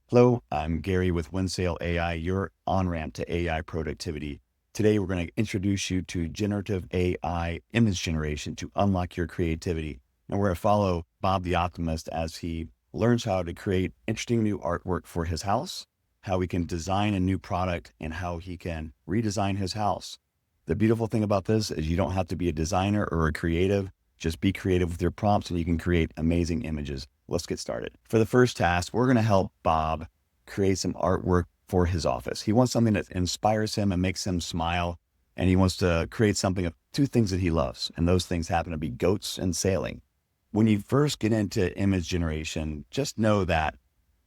Hello, I'm Gary with WindSail AI, your on-ramp to AI productivity. Today, we're going to introduce you to generative AI image generation to unlock your creativity. And we're going to follow Bob the Optimist as he learns how to create interesting new artwork for his house, how he can design a new product, and how he can redesign his house. The beautiful thing about this is you don't have to be a designer or a creative. Just be creative with your prompts and you can create amazing images. Let's get started. For the first task, we're going to help Bob create some artwork for his office. He wants something that inspires him and makes him smile. And he wants to create something of two things that he loves. And those things happen to be goats and sailing. When you first get into image generation, just know that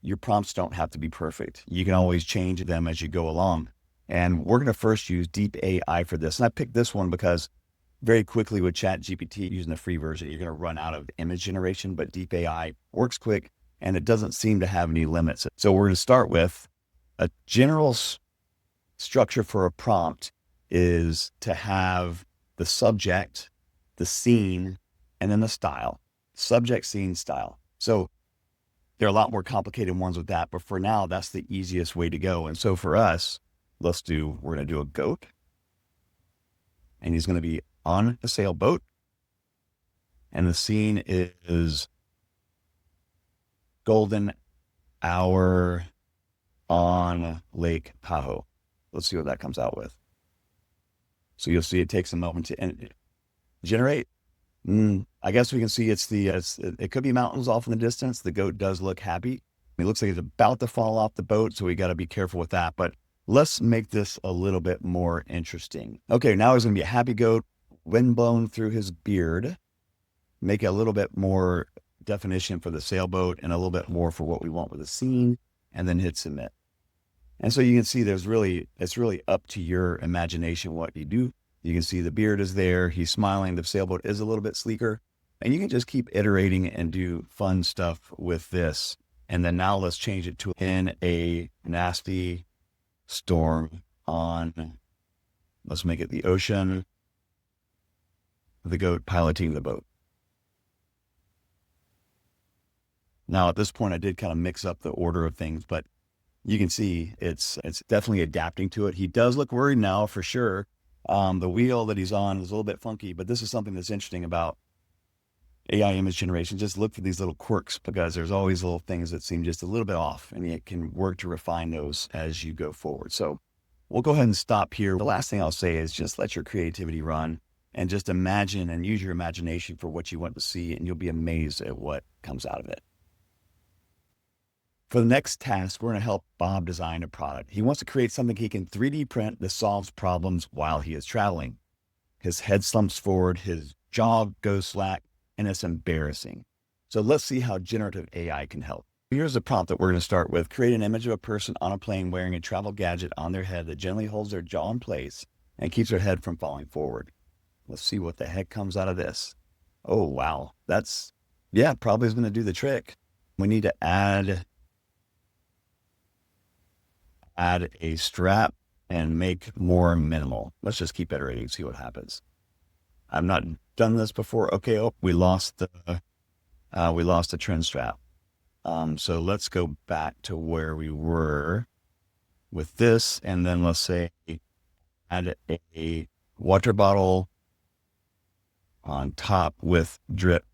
your prompts don't have to be perfect. You can always change them as you go along. And we're going to first use DeepAI for this. And I picked this one because very quickly with ChatGPT using the free version, you're going to run out of image generation, but DeepAI works quick and it doesn't seem to have any limits. So we're going to start with a general structure for a prompt is to have the subject, the scene, and then the style. Subject, scene, style. So there are a lot more complicated ones with that, but for now, that's the easiest way to go. And so for us, we're going to do a goat, and he's going to be on a sailboat, and the scene is golden hour on Lake Tahoe. Let's see what that comes out with. So you'll see it takes a moment to generate. I guess we can see it could be mountains off in the distance. The goat does look happy. It looks like it's about to fall off the boat, so we got to be careful with that. But let's make this a little bit more interesting. Okay, now he's going to be a happy goat, wind blown through his beard. Make a little bit more definition for the sailboat and a little bit more for what we want with the scene, and then hit submit. And so you can see it's really up to your imagination what you do. You can see the beard is there. He's smiling. The sailboat is a little bit sleeker, and you can just keep iterating and do fun stuff with this. And then now let's change it to in a nasty storm on, let's make it the ocean, the goat piloting the boat. Now at this point, I did kind of mix up the order of things, but you can see it's definitely adapting to it. He does look worried now for sure. The wheel that he's on is a little bit funky, but this is something that's interesting about AI image generation. Just look for these little quirks because there's always little things that seem just a little bit off, and it can work to refine those as you go forward. So we'll go ahead and stop here. The last thing I'll say is just let your creativity run and just imagine and use your imagination for what you want to see, and you'll be amazed at what comes out of it. For the next task, we're going to help Bob design a product. He wants to create something he can 3D print that solves problems while he is traveling. His head slumps forward, his jaw goes slack, and it's embarrassing. So let's see how generative AI can help. Here's a prompt that we're going to start with. Create an image of a person on a plane wearing a travel gadget on their head that gently holds their jaw in place and keeps their head from falling forward. Let's see what the heck comes out of this. Oh, wow. Probably is going to do the trick. We need to add a strap and make more minimal. Let's just keep iterating, see what happens. I've not done this before. Okay, we lost the trend strap. So let's go back to where we were with this, and then let's say add a water bottle on top with drip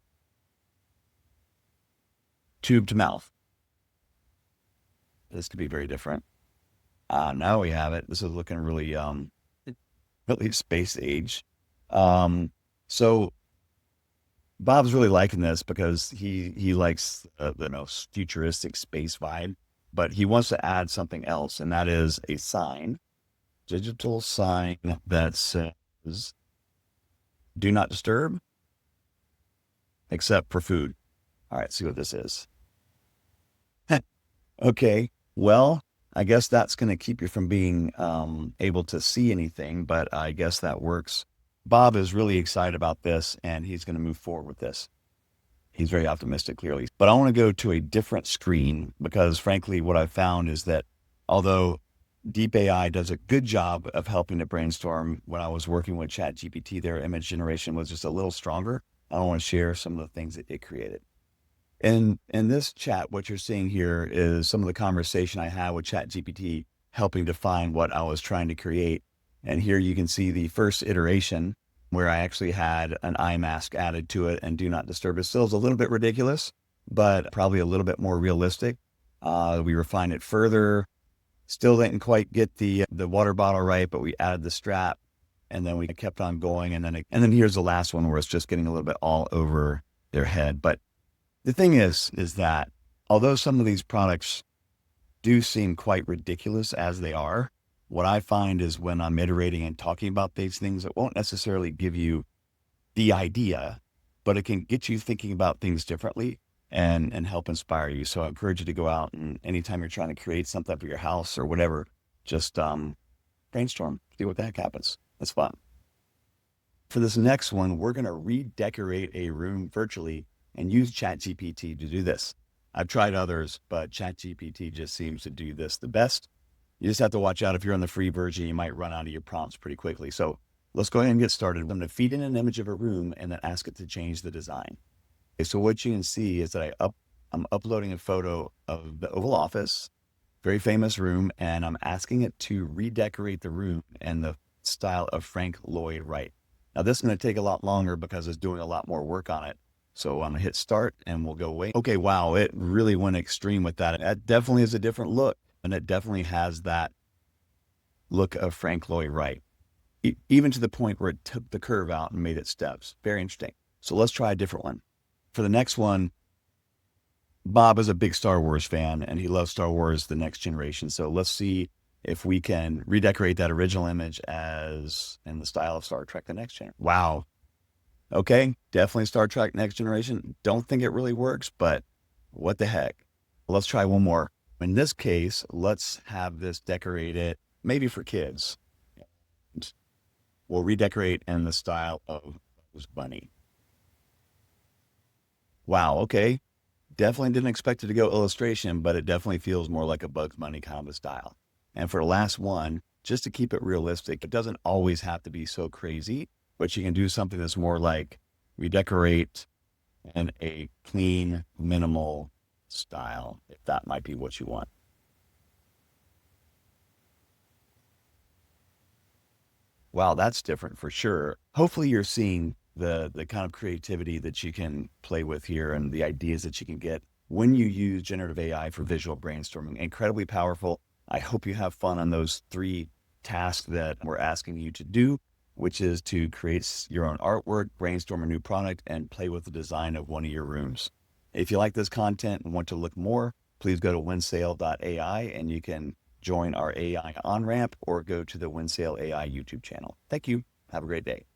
tube to mouth. This could be very different. Now we have it. This is looking really, really space age. So Bob's really liking this because he likes the futuristic space vibe, but he wants to add something else, and that is a sign, digital sign that says, "Do not disturb, except for food." All right, see what this is. Okay, well, I guess that's going to keep you from being able to see anything, but I guess that works. Bob is really excited about this, and he's going to move forward with this. He's very optimistic, clearly. But I want to go to a different screen because, frankly, what I've found is that although DeepAI does a good job of helping to brainstorm, when I was working with ChatGPT, their image generation was just a little stronger. I want to share some of the things that it created. In this chat, what you're seeing here is some of the conversation I had with ChatGPT, helping define what I was trying to create. And here you can see the first iteration where I actually had an eye mask added to it and do not disturb. It still is a little bit ridiculous, but probably a little bit more realistic. We refined it further. Still didn't quite get the water bottle right, but we added the strap, and then we kept on going. And then here's the last one where it's just getting a little bit all over their head. But the thing is that although some of these products do seem quite ridiculous as they are, what I find is when I'm iterating and talking about these things, it won't necessarily give you the idea, but it can get you thinking about things differently and help inspire you. So I encourage you to go out and anytime you're trying to create something for your house or whatever, just brainstorm, see what the heck happens. That's fun. For this next one, we're going to redecorate a room virtually and use ChatGPT to do this. I've tried others, but ChatGPT just seems to do this the best. You just have to watch out if you're on the free version, you might run out of your prompts pretty quickly. So let's go ahead and get started. I'm going to feed in an image of a room and then ask it to change the design. Okay, so what you can see is that I'm uploading a photo of the Oval Office, very famous room, and I'm asking it to redecorate the room in the style of Frank Lloyd Wright. Now this is going to take a lot longer because it's doing a lot more work on it. So I'm gonna hit start and we'll go away. Okay, wow, it really went extreme with that. That definitely is a different look, and it definitely has that look of Frank Lloyd Wright, even to the point where it took the curve out and made it steps. Very interesting. So let's try a different one. For the next one, Bob is a big Star Wars fan and he loves Star Wars, The Next Generation. So let's see if we can redecorate that original image as in the style of Star Trek, The Next Generation. Wow. Okay, definitely Star Trek Next Generation. Don't think it really works, but what the heck? Let's try one more. In this case, let's have this decorated maybe for kids. We'll redecorate in the style of Bugs Bunny. Wow, okay. Definitely didn't expect it to go illustration, but it definitely feels more like a Bugs Bunny kind of a style. And for the last one, just to keep it realistic, it doesn't always have to be so crazy, but you can do something that's more like redecorate in a clean, minimal style, if that might be what you want. Wow, that's different for sure. Hopefully you're seeing the kind of creativity that you can play with here and the ideas that you can get when you use generative AI for visual brainstorming. Incredibly powerful. I hope you have fun on those 3 tasks that we're asking you to do, which is to create your own artwork, brainstorm a new product, and play with the design of one of your rooms. If you like this content and want to look more, please go to WindSail.ai and you can join our AI on-ramp or go to the WindSail AI YouTube channel. Thank you. Have a great day.